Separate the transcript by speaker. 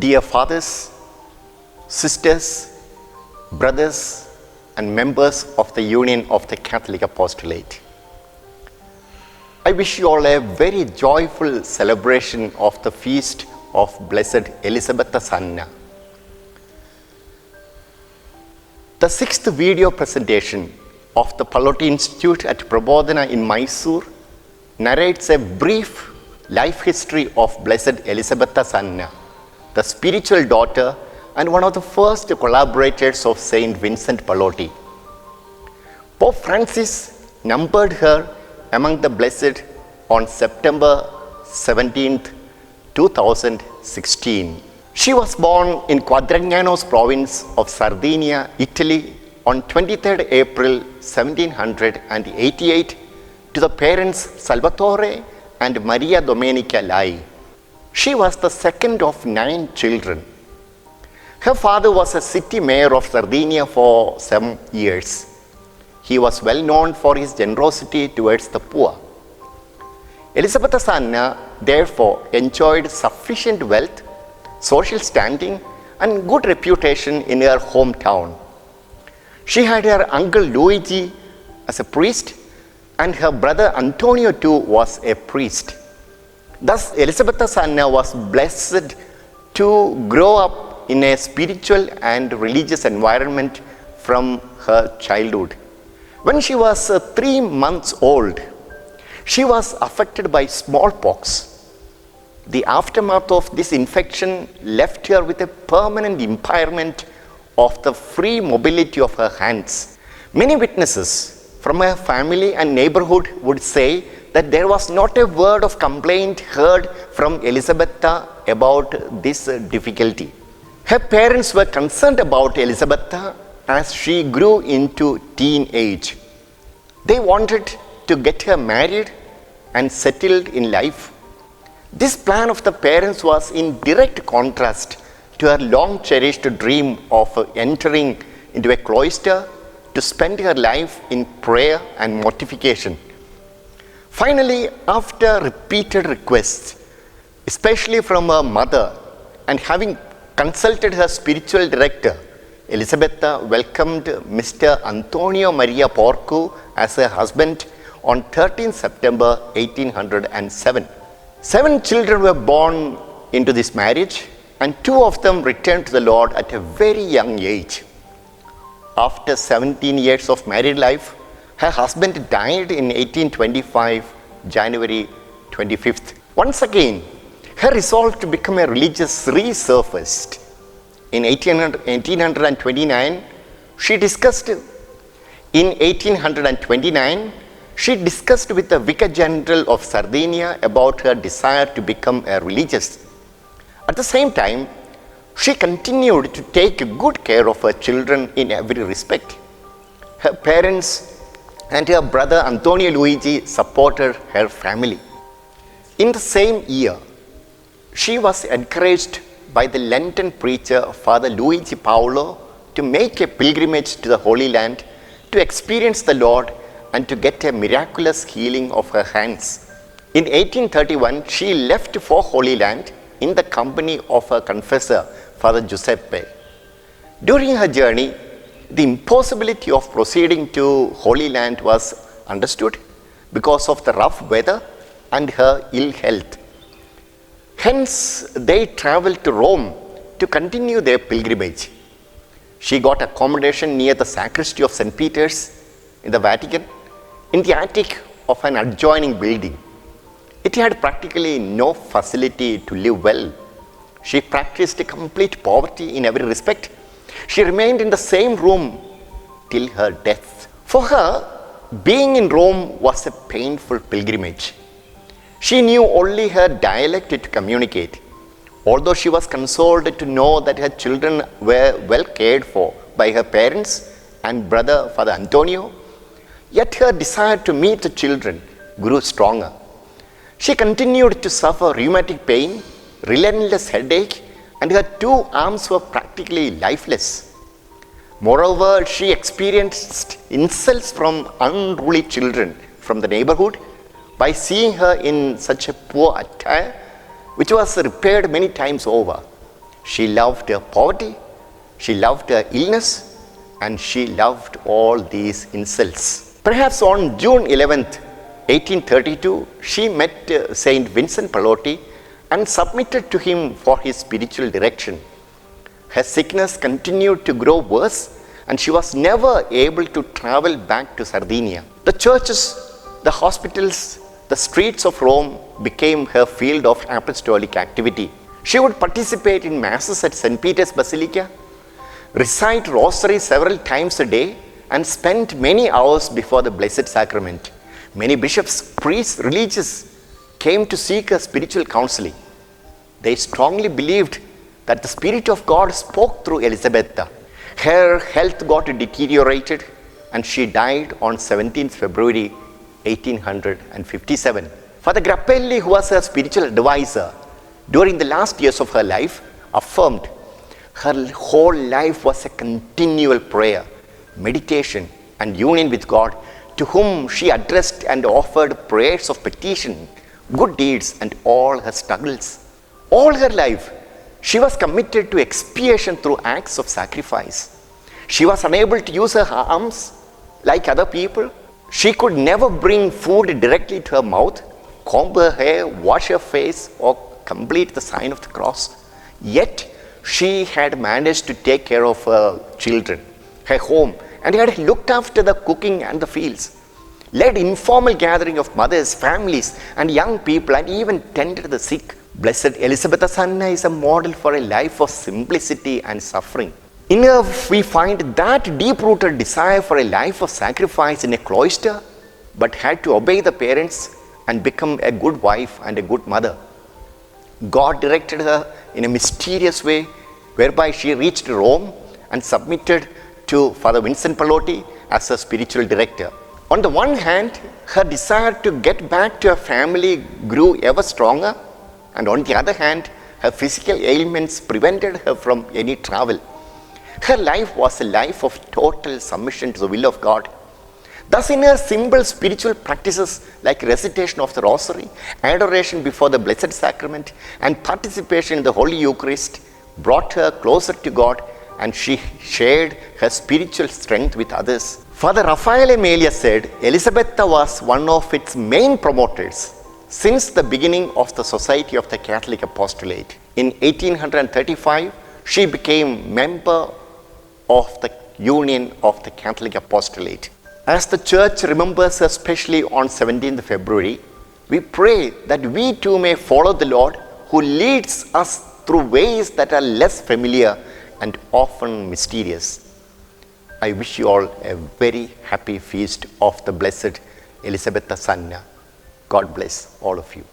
Speaker 1: Dear fathers, sisters, brothers, and members of the Union of the Catholic Apostolate, I wish you all a very joyful celebration of the feast of Blessed Elisabetta Sanna. The sixth video presentation of the Pallotti Institute at Prabodhana in Mysore narrates a brief life history of Blessed Elisabetta Sanna, the spiritual daughter and one of the first collaborators of Saint Vincent Pallotti. Pope Francis numbered her among the blessed on September 17, 2016. She was born in Quadragnanos province of Sardinia, Italy on 23rd April 1788 to the parents Salvatore and Maria Domenica Lai. She was the second of 9 children. Her father was a city mayor of Sardinia for some years. He was well known for his generosity towards the poor. Elisabetta Sanna therefore enjoyed sufficient wealth, social standing, and good reputation in her hometown. She had her uncle Luigi as a priest, and her brother Antonio too was a priest. Thus, Elisabetta Sanna was blessed to grow up in a spiritual and religious environment from her childhood. When she was 3 months old, she was affected by smallpox. The aftermath of this infection left her with a permanent impairment of the free mobility of her hands. Many witnesses from her family and neighborhood would say that there was not a word of complaint heard from Elisabetta about this difficulty. Her parents were concerned about Elisabetta as she grew into teen age. They wanted to get her married and settled in life. This plan of the parents was in direct contrast to her long cherished dream of entering into a cloister to spend her life in prayer and mortification. Finally, after repeated requests, especially from her mother, and having consulted her spiritual director, Elisabetta welcomed Mr. Antonio Maria Porcu as her husband on 13 September 1807. 7 children were born into this marriage, and 2 of them returned to the Lord at a very young age. After 17 years of married life, her husband died in 1825, January 25th. Once again, her resolve to become a religious resurfaced. In 1829, she discussed with the Vicar General of Sardinia about her desire to become a religious. At the same time, she continued to take good care of her children in every respect. Her parents and her brother Antonio Luigi supported her family. In the same year, she was encouraged by the Lenten preacher Father Luigi Paolo to make a pilgrimage to the Holy Land to experience the Lord and to get a miraculous healing of her hands. In 1831, she left for Holy Land in the company of her confessor, Father Giuseppe. During her journey, the impossibility of proceeding to Holy Land was understood because of the rough weather and her ill health. Hence, they traveled to Rome to continue their pilgrimage. She got accommodation near the sacristy of St. Peter's in the Vatican, in the attic of an adjoining building. It had practically no facility to live well. She practiced complete poverty in every respect. She remained in the same room till her death. For her, being in Rome was a painful pilgrimage. She knew only her dialect to communicate. Although she was consoled to know that her children were well cared for by her parents and brother Father Antonio, yet her desire to meet the children grew stronger. She continued to suffer rheumatic pain, relentless headache, and her 2 arms were practically lifeless. Moreover, she experienced insults from unruly children from the neighborhood by seeing her in such a poor attire, which was repaired many times over. She loved her poverty, she loved her illness, and she loved all these insults. Perhaps on June 11th, 1832, she met Saint Vincent Pallotti and submitted to him for his spiritual direction. Her sickness continued to grow worse, and she was never able to travel back to Sardinia. The churches, the hospitals, the streets of Rome became her field of apostolic activity. She would participate in masses at St. Peter's Basilica, recite rosary several times a day, and spend many hours before the Blessed Sacrament. Many bishops, priests, religious came to seek her spiritual counseling. They strongly believed that the Spirit of God spoke through Elisabetta. Her health got deteriorated, and she died on 17th February 1857. Father Grappelli, who was her spiritual advisor during the last years of her life, affirmed her whole life was a continual prayer, meditation, and union with God, to whom she addressed and offered prayers of petition, good deeds, and all her struggles. All her life, she was committed to expiation through acts of sacrifice. She was unable to use her arms like other people. She could never bring food directly to her mouth, comb her hair, wash her face, or complete the sign of the cross. Yet, she had managed to take care of her children, her home, and had looked after the cooking and the fields, led informal gathering of mothers, families, and young people, and even tended the sick. Blessed Elisabetta Sanna is a model for a life of simplicity and suffering. In her, we find that deep-rooted desire for a life of sacrifice in a cloister, but had to obey the parents and become a good wife and a good mother. God directed her in a mysterious way, whereby she reached Rome and submitted to Father Vincent Pallotti as her spiritual director. On the one hand, her desire to get back to her family grew ever stronger, and on the other hand, her physical ailments prevented her from any travel. Her life was a life of total submission to the will of God. Thus, in her simple spiritual practices like recitation of the Rosary, adoration before the Blessed Sacrament, and participation in the Holy Eucharist brought her closer to God, and she shared her spiritual strength with others. Father Raffaele Melia said, Elisabetta was one of its main promoters since the beginning of the Society of the Catholic Apostolate. In 1835, she became member of the Union of the Catholic Apostolate. As the Church remembers her especially on 17th February, we pray that we too may follow the Lord, who leads us through ways that are less familiar and often mysterious. I wish you all a very happy feast of the Blessed Elisabetta Sanna. God bless all of you.